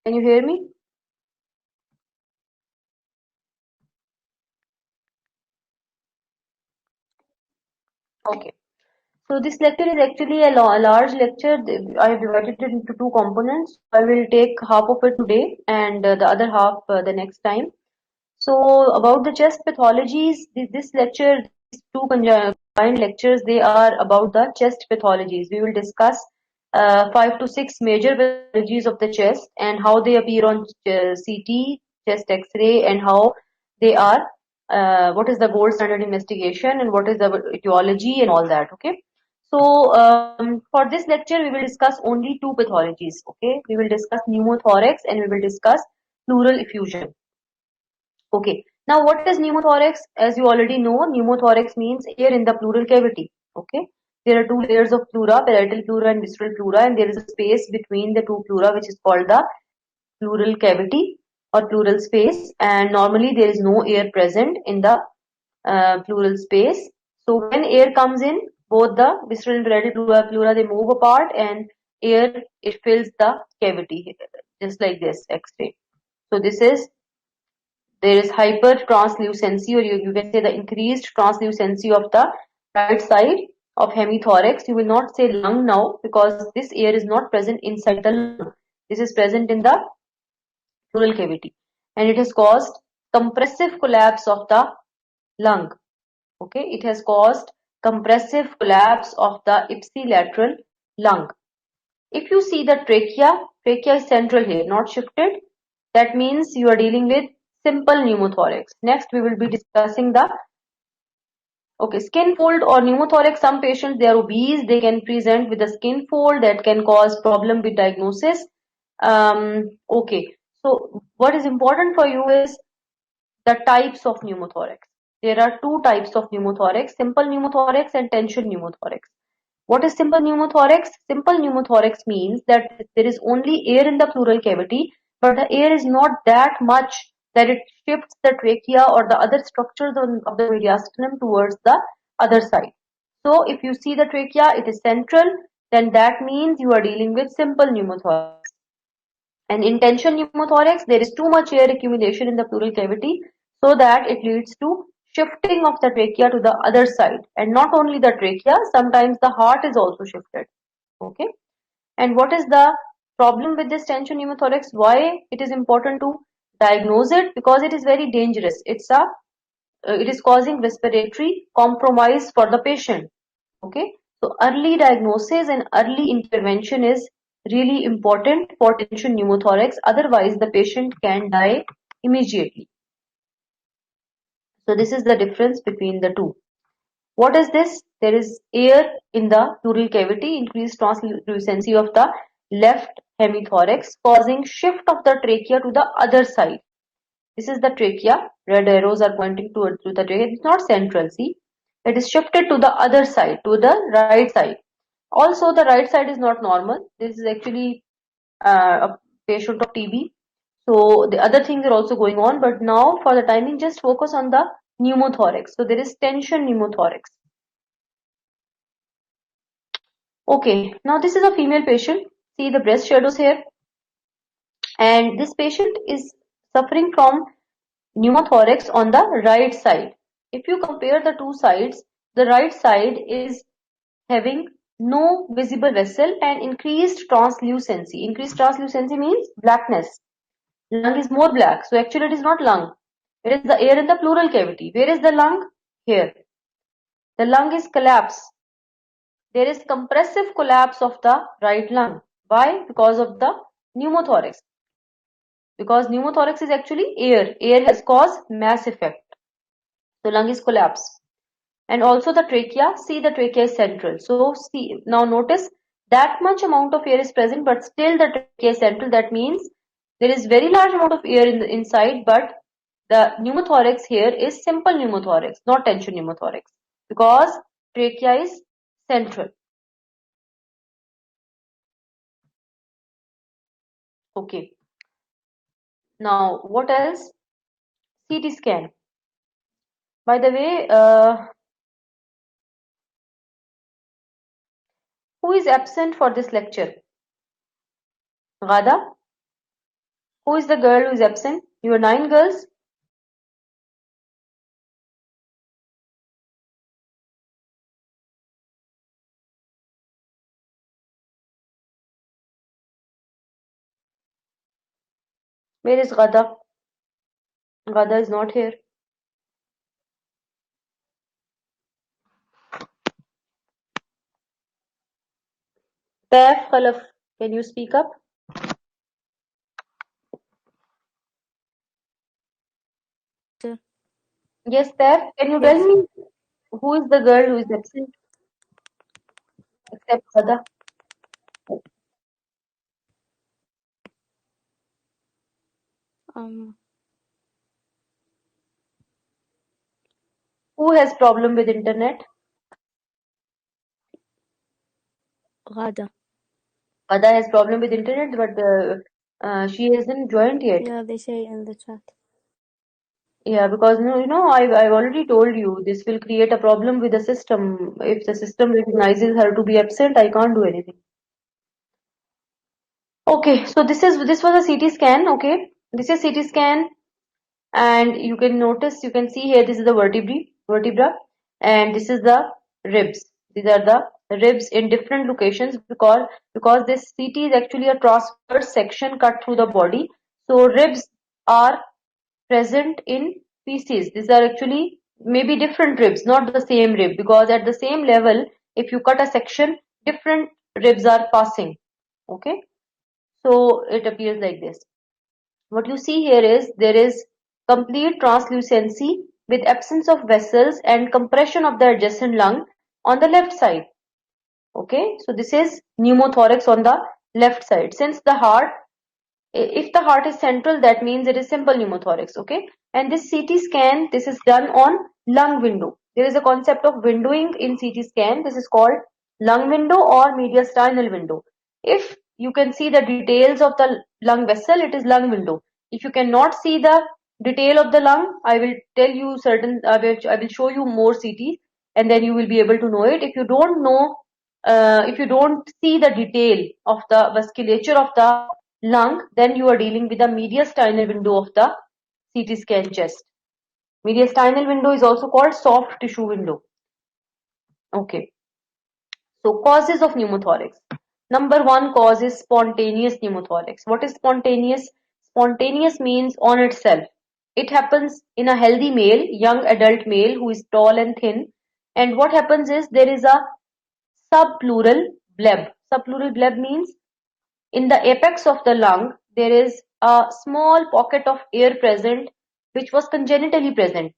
Can you hear me? Okay. So this lecture is actually a large lecture. I have divided it into two components. I will take half of it today and the other half the next time. So about the chest pathologies, this lecture, these two combined lectures, they are about the chest pathologies. We will discuss 5 to 6 major pathologies of the chest and how they appear on CT, chest X-ray, and how they are, what is the gold standard investigation and what is the etiology and all that. Okay. So for this lecture, we will discuss only two pathologies. Okay. We will discuss pneumothorax and we will discuss pleural effusion. Okay. Now, what is pneumothorax? As you already know, pneumothorax means air in the pleural cavity. Okay. There are two layers of pleura, parietal pleura and visceral pleura, and there is a space between the two pleura, which is called the pleural cavity or pleural space. And normally there is no air present in the pleural space. So when air comes in, both the visceral and parietal pleura, they move apart, and air, it fills the cavity, just like this X-ray. So this is, there is hypertranslucency, or you can say the increased translucency of the right side of hemithorax. You will not say lung now because this air is not present inside the lung. This is present in the pleural cavity, and it has caused compressive collapse of the lung. Okay, it has caused compressive collapse of the ipsilateral lung. If you see the trachea is central here, not shifted. That means you are dealing with simple pneumothorax. Next, we will be discussing the skin fold or pneumothorax. Some patients, they are obese. They can present with a skin fold that can cause problem with diagnosis. Okay, so what is important for you is the types of pneumothorax. There are two types of pneumothorax: simple pneumothorax and tension pneumothorax. What is simple pneumothorax? Simple pneumothorax means that there is only air in the pleural cavity, but the air is not that much that it shifts the trachea or the other structures of the mediastinum towards the other side. So if you see the trachea, it is central, then that means you are dealing with simple pneumothorax. And in tension pneumothorax, there is too much air accumulation in the pleural cavity, so that it leads to shifting of the trachea to the other side. And not only the trachea, sometimes the heart is also shifted. Okay. And what is the problem with this tension pneumothorax? Why it is important to diagnose it? Because it is very dangerous. It is causing respiratory compromise for the patient. Okay, so early diagnosis and early intervention is really important for tension pneumothorax. Otherwise, the patient can die immediately. So this is the difference between the two. What is this? There is air in the pleural cavity, increased translucency of the left hemithorax, causing shift of the trachea to the other side. This is the trachea. Red arrows are pointing to the trachea. It's not central, see? It is shifted to the other side, to the right side. Also, the right side is not normal. This is actually a patient of TB. So the other things are also going on, but now for the timing, just focus on the pneumothorax. So there is tension pneumothorax. Okay, now this is a female patient. See the breast shadows here. And this patient is suffering from pneumothorax on the right side. If you compare the two sides, the right side is having no visible vessel and increased translucency. Increased translucency means blackness. Lung is more black. So actually it is not lung. It is the air in the pleural cavity. Where is the lung? Here. The lung is collapsed. There is compressive collapse of the right lung. Why? Because of the pneumothorax. Because pneumothorax is actually air. Air has caused mass effect. So lung is collapsed. And also the trachea, see the trachea is central. So see, now notice that much amount of air is present, but still the trachea is central. That means there is very large amount of air in the inside, but the pneumothorax here is simple pneumothorax, not tension pneumothorax, because trachea is central. Okay. Now what else? CT scan. By the way, who is absent for this lecture? Ghada? Who is the girl who is absent? You are 9 girls. Where is Ghada? Ghada is not here. Taif Khalaf, can you speak up? Sir. Yes, Taif, can you tell Yes. me who is the girl who is absent except Ghada? Um. Who has problem with internet? Ghada. Ghada has problem with internet, but she hasn't joined yet. Yeah, they say in the chat. Yeah, because I've already told you this will create a problem with the system. If the system recognizes her to be absent, I can't do anything. Okay, so this was a CT scan. Okay, this is CT scan, and you can notice, you can see here, this is the vertebra, and this is the ribs. These are the ribs in different locations because this CT is actually a transverse section cut through the body. So ribs are present in pieces. These are actually maybe different ribs, not the same rib, because at the same level, if you cut a section, different ribs are passing. Okay, so it appears like this. What you see here is there is complete translucency with absence of vessels and compression of the adjacent lung on the left side. Okay, so this is pneumothorax on the left side. Since the heart, if the heart is central, that means it is simple pneumothorax. Okay, and this CT scan, this is done on lung window. There is a concept of windowing in CT scan. This is called lung window or mediastinal window. If you can see the details of the lung vessel, it is lung window. If you cannot see the detail of the lung, I will tell you certain, I will show you more CTs, and then you will be able to know it. If you don't know, if you don't see the detail of the vasculature of the lung, then you are dealing with the mediastinal window of the CT scan chest. Mediastinal window is also called soft tissue window. Okay. So causes of pneumothorax. Number one cause is spontaneous pneumothorax. What is spontaneous? Spontaneous means on itself. It happens in a healthy male, young adult male who is tall and thin. And what happens is there is a subpleural bleb. Subpleural bleb means in the apex of the lung, there is a small pocket of air present which was congenitally present.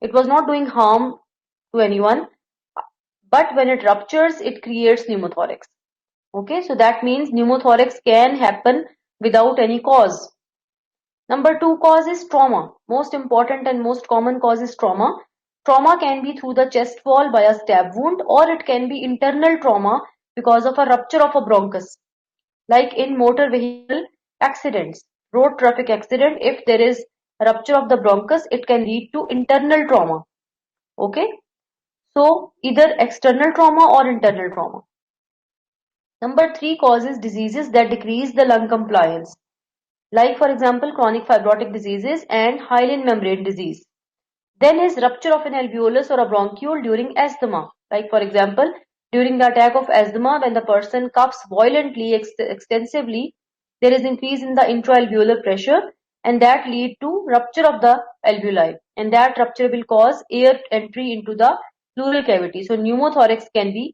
It was not doing harm to anyone, but when it ruptures, it creates pneumothorax. Okay, so that means pneumothorax can happen without any cause. Number two cause is trauma. Most important and most common cause is trauma. Trauma can be through the chest wall by a stab wound, or it can be internal trauma because of a rupture of a bronchus. Like in motor vehicle accidents, road traffic accident, if there is a rupture of the bronchus, it can lead to internal trauma. Okay, so either external trauma or internal trauma. Number three causes diseases that decrease the lung compliance, like for example chronic fibrotic diseases and hyaline membrane disease. Then is rupture of an alveolus or a bronchiole during asthma, like for example during the attack of asthma, when the person coughs violently extensively, there is increase in the intraalveolar pressure, and that lead to rupture of the alveoli, and that rupture will cause air entry into the pleural cavity. So pneumothorax can be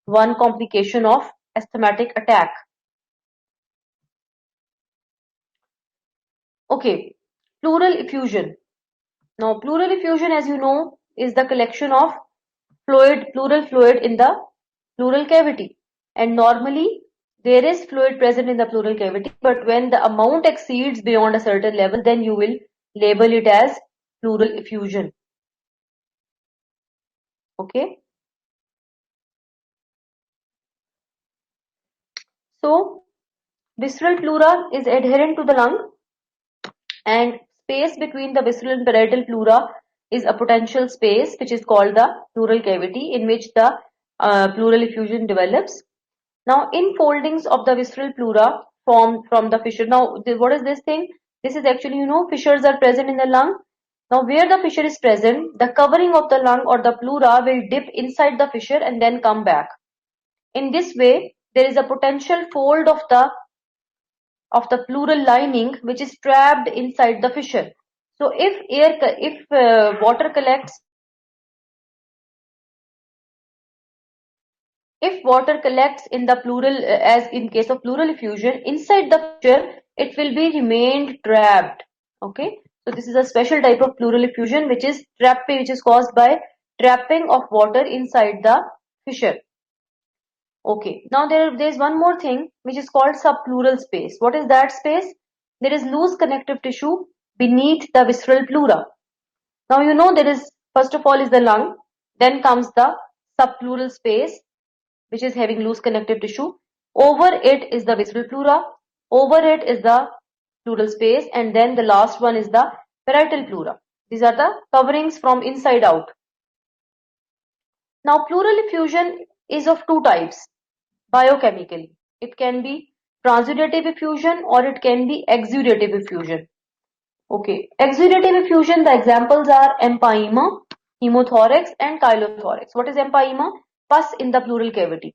one complication of asthmatic attack. Okay, pleural effusion. Now, pleural effusion, as you know, is the collection of pleural fluid in the pleural cavity. And normally, there is fluid present in the pleural cavity, but when the amount exceeds beyond a certain level, then you will label it as pleural effusion. Okay. So, visceral pleura is adherent to the lung, and space between the visceral and parietal pleura is a potential space which is called the pleural cavity, in which the pleural effusion develops. Now, infoldings of the visceral pleura form from the fissure. Now, what is this thing? This is actually, fissures are present in the lung. Now, where the fissure is present, the covering of the lung or the pleura will dip inside the fissure and then come back. In this way, there is a potential fold of the pleural lining which is trapped inside the fissure. So, if water collects in the pleural, as in case of pleural effusion, inside the fissure, it will be remained trapped. Okay, so this is a special type of pleural effusion which is caused by trapping of water inside the fissure. Okay, now there's one more thing which is called subpleural space. What is that space? There is loose connective tissue beneath the visceral pleura. Now there is, first of all, is the lung, then comes the subpleural space which is having loose connective tissue. Over it is the visceral pleura, over it is the pleural space, and then the last one is the parietal pleura. These are the coverings from inside out. Now pleural effusion is of two types biochemically. It can be transudative effusion or it can be exudative effusion. Okay, exudative effusion, the examples are empyema, hemothorax and chylothorax. What is empyema? Pus in the pleural cavity.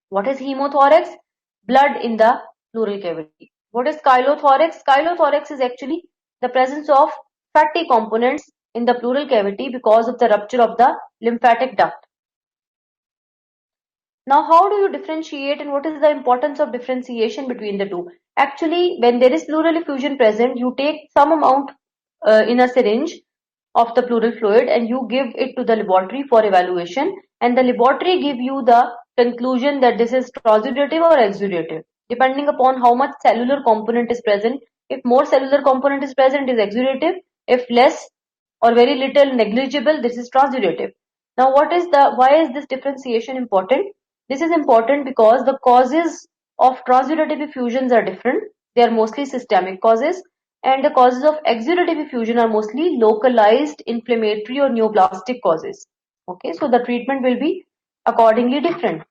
What is hemothorax? Blood in the pleural cavity. What is chylothorax? Chylothorax is actually the presence of fatty components in the pleural cavity because of the rupture of the lymphatic duct. Now, how do you differentiate and what is the importance of differentiation between the two? Actually, when there is pleural effusion present, you take some amount in a syringe of the pleural fluid and you give it to the laboratory for evaluation, and the laboratory give you the conclusion that this is transudative or exudative, depending upon how much cellular component is present. If more cellular component is present, it is exudative. If less or very little, negligible, this is transudative. Now, why is this differentiation important? This is important because the causes of transudative effusions are different. They are mostly systemic causes, and the causes of exudative effusion are mostly localized inflammatory or neoplastic causes. Okay, so the treatment will be accordingly different.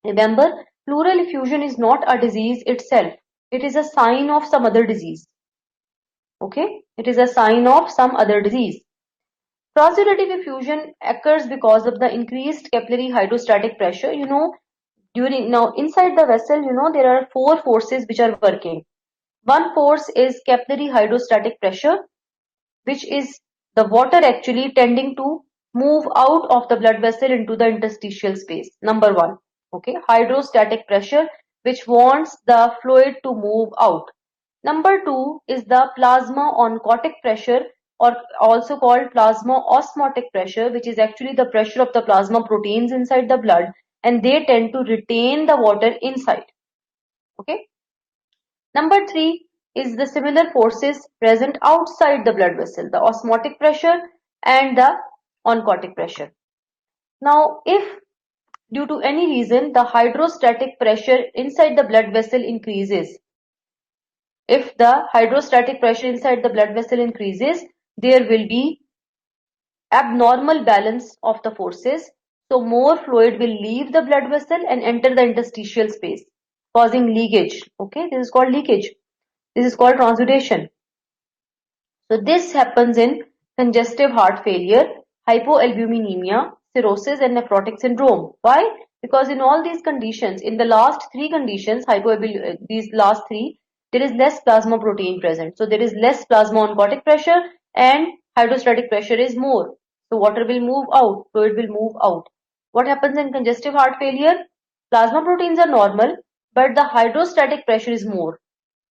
Remember, pleural effusion is not a disease itself. It is a sign of some other disease. Okay, it is a sign of some other disease. Transudative effusion occurs because of the increased capillary hydrostatic pressure. Inside the vessel, there are four forces which are working. One force is capillary hydrostatic pressure, which is the water actually tending to move out of the blood vessel into the interstitial space. Number one, okay, hydrostatic pressure, which wants the fluid to move out. Number two is the plasma oncotic pressure, or also called plasma osmotic pressure, which is actually the pressure of the plasma proteins inside the blood, and they tend to retain the water inside. Okay. Number three is the similar forces present outside the blood vessel, the osmotic pressure and the oncotic pressure. Now, if due to any reason the hydrostatic pressure inside the blood vessel increases, if the hydrostatic pressure inside the blood vessel increases, there will be abnormal balance of the forces. So more fluid will leave the blood vessel and enter the interstitial space, causing leakage. Okay, this is called leakage. This is called transudation. So this happens in congestive heart failure, hypoalbuminemia, cirrhosis and nephrotic syndrome. Why? Because in all these conditions, in the last three conditions, these last three, there is less plasma protein present. So there is less plasma oncotic pressure and hydrostatic pressure is more. So water will move out, fluid will move out. What happens in congestive heart failure? Plasma proteins are normal, but the hydrostatic pressure is more.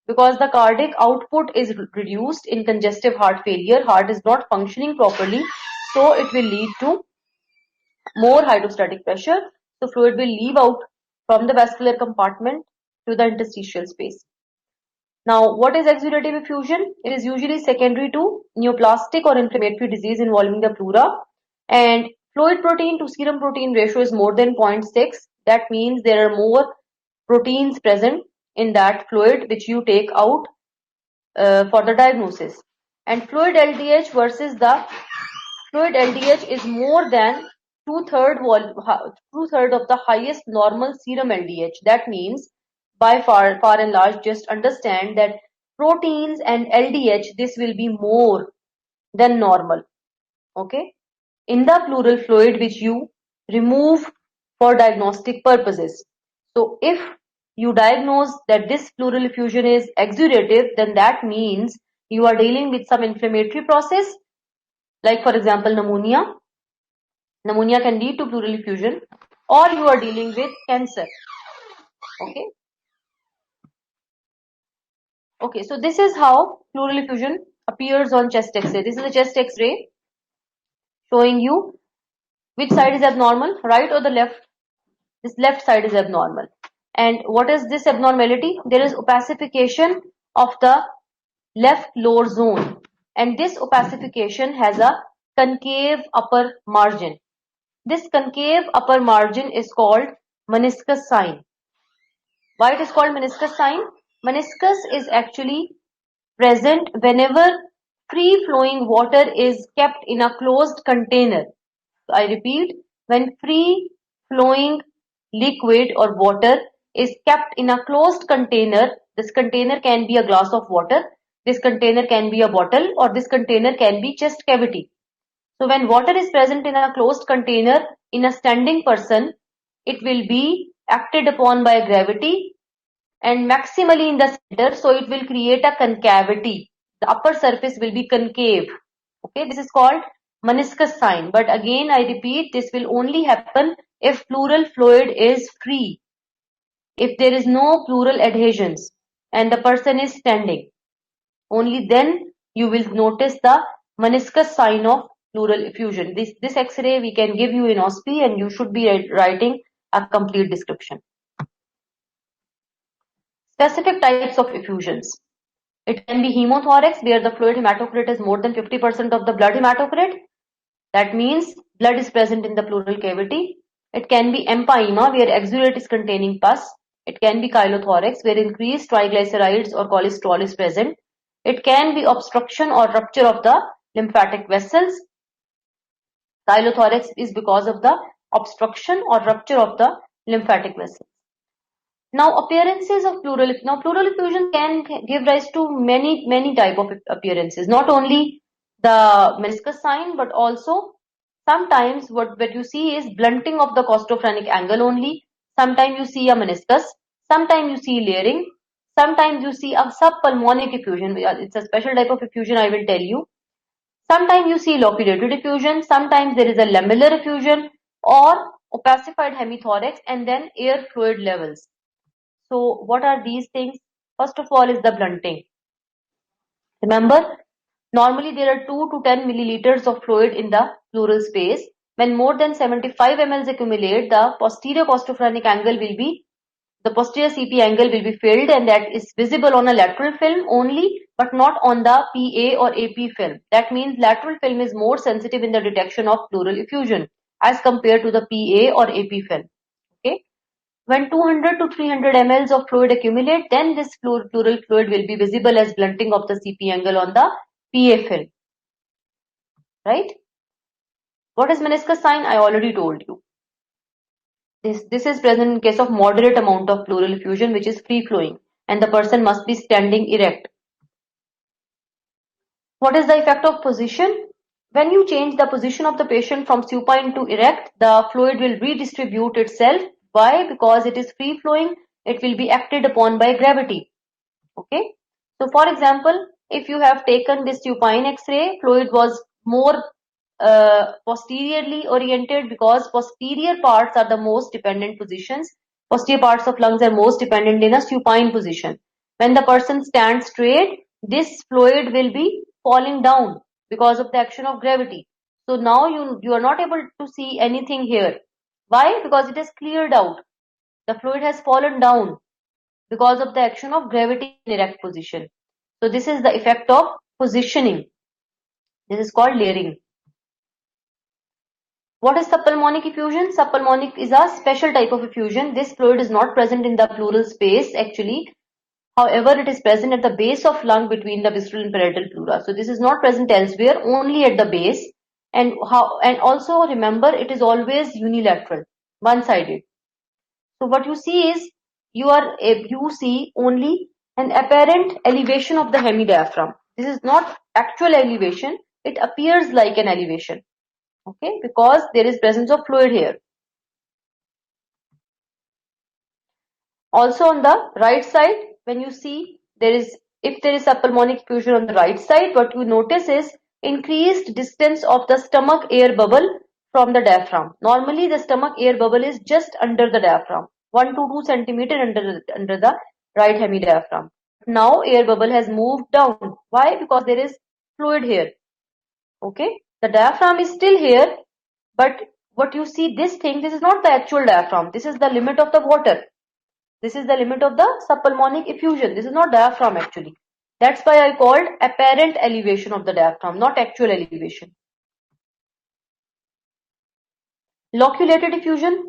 Because the cardiac output is reduced in congestive heart failure, heart is not functioning properly, so it will lead to more hydrostatic pressure. So fluid will leave out from the vascular compartment to the interstitial space. Now, what is exudative effusion? It is usually secondary to neoplastic or inflammatory disease involving the pleura, and fluid protein to serum protein ratio is more than 0.6. That means there are more proteins present in that fluid which you take out for the diagnosis. And fluid LDH versus the fluid LDH is more than two-third of the highest normal serum LDH. That means by far and large, just understand that proteins and LDH, this will be more than normal. Okay, in the pleural fluid which you remove for diagnostic purposes. So if you diagnose that this pleural effusion is exudative, then that means you are dealing with some inflammatory process, like for example pneumonia. Pneumonia can lead to pleural effusion, or you are dealing with cancer. Okay. Okay, so this is how pleural effusion appears on chest X-ray. This is a chest X-ray showing you which side is abnormal, right or the left. This left side is abnormal. And what is this abnormality? There is opacification of the left lower zone. And this opacification has a concave upper margin. This concave upper margin is called meniscus sign. Why it is called meniscus sign? Meniscus is actually present whenever free flowing water is kept in a closed container. So I repeat, when free flowing liquid or water is kept in a closed container, this container can be a glass of water, this container can be a bottle, or this container can be chest cavity. So when water is present in a closed container in a standing person, it will be acted upon by gravity and maximally in the center, so it will create a concavity. The upper surface will be concave. Okay, this is called meniscus sign. But again, I repeat, this will only happen if pleural fluid is free. If there is no pleural adhesions and the person is standing, only then you will notice the meniscus sign of pleural effusion. This X-ray we can give you in OSPE, and you should be writing a complete description. Specific types of effusions. It can be hemothorax, where the fluid hematocrit is more than 50% of the blood hematocrit. That means blood is present in the pleural cavity. It can be empyema, where exudate is containing pus. It can be chylothorax, where increased triglycerides or cholesterol is present. It can be obstruction or rupture of the lymphatic vessels. Chylothorax is because of the obstruction or rupture of the lymphatic vessels. Now, appearances of pleural. Now, pleural effusion can give rise to many type of appearances. Not only the meniscus sign, but also sometimes what you see is blunting of the costophrenic angle only. Sometimes you see a meniscus. Sometimes you see layering. Sometimes you see a subpulmonic effusion. It's a special type of effusion, I will tell you. Sometimes you see loculated effusion. Sometimes there is a lamellar effusion or opacified hemithorax, and then air fluid levels. So what are these things? First of all is the blunting. Remember, normally there are 2 to 10 milliliters of fluid in the pleural space. When more than 75 ml accumulate, the posterior costophrenic angle will be, the posterior CP angle will be filled, and that is visible on a lateral film only, but not on the PA or AP film. That means lateral film is more sensitive in the detection of pleural effusion as compared to the PA or AP film. Okay. When 200 to 300 ml of fluid accumulate, then this pleural fluid will be visible as blunting of the CP angle on the PA film. Right? What is meniscus sign? I already told you. This is present in case of moderate amount of pleural effusion, which is free flowing, and the person must be standing erect. What is the effect of position? When you change the position of the patient from supine to erect, the fluid will redistribute itself. Why? Because it is free flowing, it will be acted upon by gravity. Okay. So for example, if you have taken this supine X-ray, fluid was more posteriorly oriented, because posterior parts are the most dependent positions. Posterior parts of lungs are most dependent in a supine position. When the person stands straight, this fluid will be falling down because of the action of gravity. So now you are not able to see anything here. Why? Because it is cleared out. The fluid has fallen down because of the action of gravity in erect position. So this is the effect of positioning. This is called layering. What is subpulmonic effusion? Subpulmonic is a special type of effusion. This fluid is not present in the pleural space actually. However, it is present at the base of lung between the visceral and parietal pleura. So this is not present elsewhere, only at the base. And also remember, it is always unilateral, one-sided. So what you see is you see only an apparent elevation of the hemidiaphragm. This is not actual elevation, it appears like an elevation, okay, because there is presence of fluid here. Also on the right side, when you see if there is a pulmonic effusion on the right side, what you notice is increased distance of the stomach air bubble from the diaphragm. Normally the stomach air bubble is just under the diaphragm, 1 to 2 centimeter under the right hemidiaphragm. Now air bubble has moved down. Why? Because there is fluid here. Okay, the diaphragm is still here, but what you see, this is not the actual diaphragm. This is the limit of the water. This is the limit of the subpulmonic effusion. This is not diaphragm actually. That's why I called apparent elevation of the diaphragm, not actual elevation. Loculated effusion.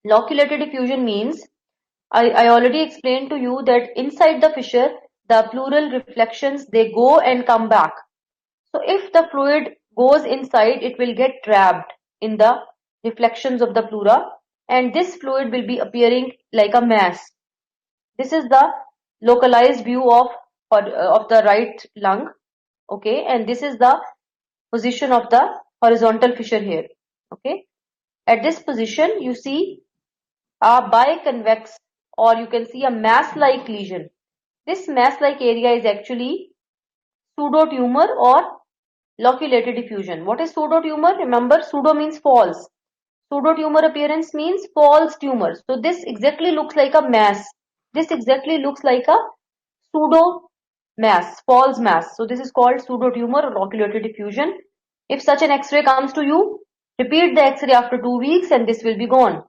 Loculated effusion means, I already explained to you that inside the fissure, the pleural reflections, they go and come back. So if the fluid goes inside, it will get trapped in the reflections of the pleura, and this fluid will be appearing like a mass. This is the localized view of the right lung, okay, and this is the position of the horizontal fissure here, okay. At this position, you see a biconvex, or you can see a mass-like lesion. This mass-like area is actually pseudotumor or loculated effusion. What is pseudotumor? Remember, pseudo means false. Pseudotumor appearance means false tumor. So this exactly looks like a mass. This exactly looks like a pseudo mass, false mass. So this is called pseudotumor or loculated effusion. If such an X-ray comes to you, repeat the X-ray after 2 weeks and this will be gone.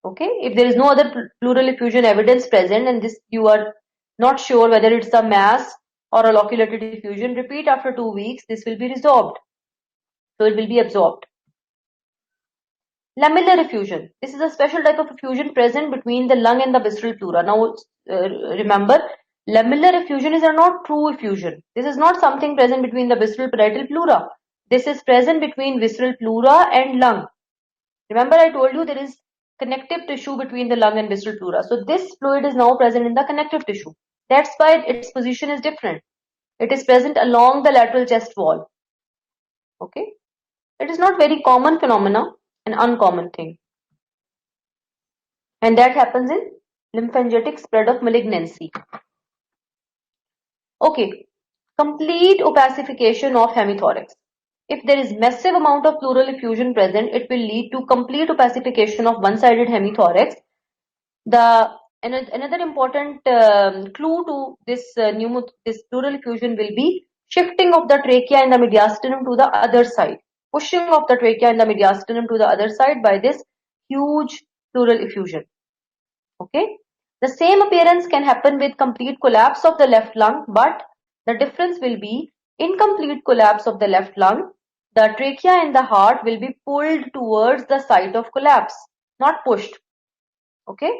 Okay, if there is no other pleural effusion evidence present and this you are not sure whether it's a mass or a loculated effusion, repeat after 2 weeks, this will be resolved. So it will be absorbed. Lamellar effusion. This is a special type of effusion present between the lung and the visceral pleura. Now remember, lamellar effusion is not true effusion. This is not something present between the visceral parietal pleura. This is present between visceral pleura and lung. Remember I told you there is connective tissue between the lung and visceral pleura. So this fluid is now present in the connective tissue. That's why its position is different. It is present along the lateral chest wall. Okay. It is not very common phenomena, an uncommon thing. And that happens in lymphangitic spread of malignancy. Okay. Complete opacification of hemithorax. If there is massive amount of pleural effusion present, it will lead to complete opacification of one-sided hemithorax. Another important clue to this pleural effusion will be shifting of the trachea and the mediastinum to the other side. Pushing of the trachea and the mediastinum to the other side by this huge pleural effusion. Okay. The same appearance can happen with complete collapse of the left lung, but the difference will be incomplete collapse of the left lung. The trachea and the heart will be pulled towards the site of collapse, not pushed. Okay.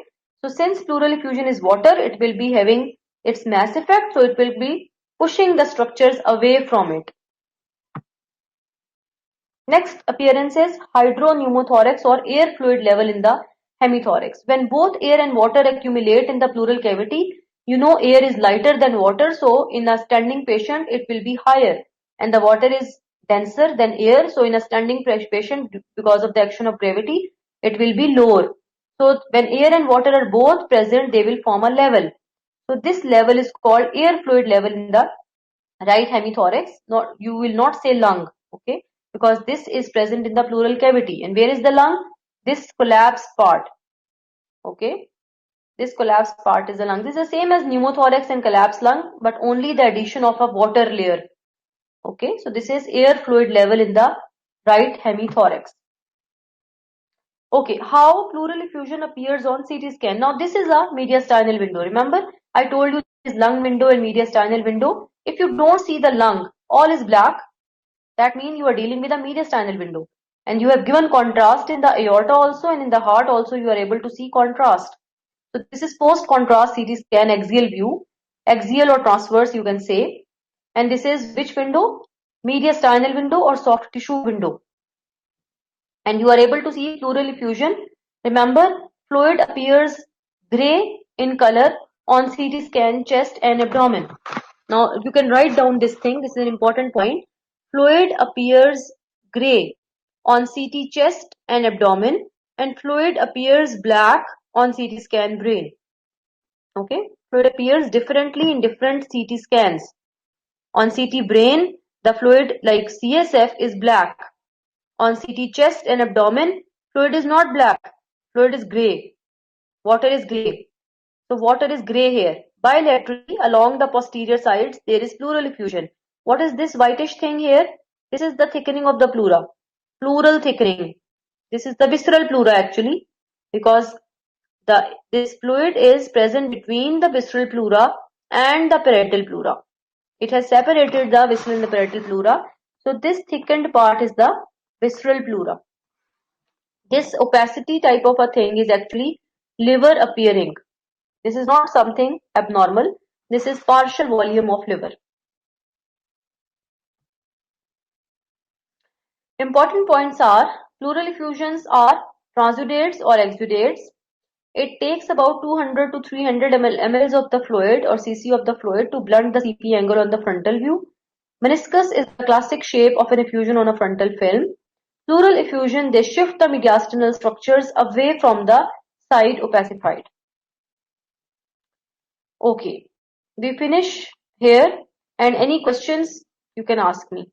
So since pleural effusion is water, it will be having its mass effect, so it will be pushing the structures away from it. Next appearance is hydropneumothorax or air fluid level in the hemithorax. When both air and water accumulate in the pleural cavity, you know air is lighter than water, so in a standing patient it will be higher, and the water is denser than air, so in a standing patient, because of the action of gravity, it will be lower. So when air and water are both present, they will form a level. So this level is called air fluid level in the right hemithorax. You will not say lung, okay, because this is present in the pleural cavity. And where is the lung? This collapsed part, okay. This collapsed part is the lung. This is the same as pneumothorax and collapsed lung, but only the addition of a water layer. Okay, so this is air fluid level in the right hemithorax. Okay, how pleural effusion appears on CT scan. Now this is a mediastinal window. Remember, I told you this is lung window and mediastinal window. If you don't see the lung, all is black, that means you are dealing with a mediastinal window. And you have given contrast in the aorta also, and in the heart also you are able to see contrast. So this is post-contrast CT scan axial view, axial or transverse you can say. And this is which window? Mediastinal window or soft tissue window. And you are able to see pleural effusion. Remember, fluid appears gray in color on CT scan, chest and abdomen. Now you can write down this thing. This is an important point. Fluid appears gray on CT chest and abdomen, and fluid appears black on CT scan brain. Okay, fluid appears differently in different CT scans. On CT brain, the fluid like CSF is black. On CT chest and abdomen, fluid is not black. Fluid is gray. Water is gray. So water is gray here. Bilaterally along the posterior sides, there is pleural effusion. What is this whitish thing here? This is the thickening of the pleura. Pleural thickening. This is the visceral pleura actually, because this fluid is present between the visceral pleura and the parietal pleura. It has separated the visceral and the parietal pleura. So this thickened part is the visceral pleura. This opacity type of a thing is actually liver appearing. This is not something abnormal. This is partial volume of liver. Important points are pleural effusions are transudates or exudates. It takes about 200 to 300 ml of the fluid or cc of the fluid to blunt the CP angle on the frontal view. Meniscus is the classic shape of an effusion on a frontal film. Pleural effusion, they shift the mediastinal structures away from the side opacified. Okay, we finish here, and any questions you can ask me.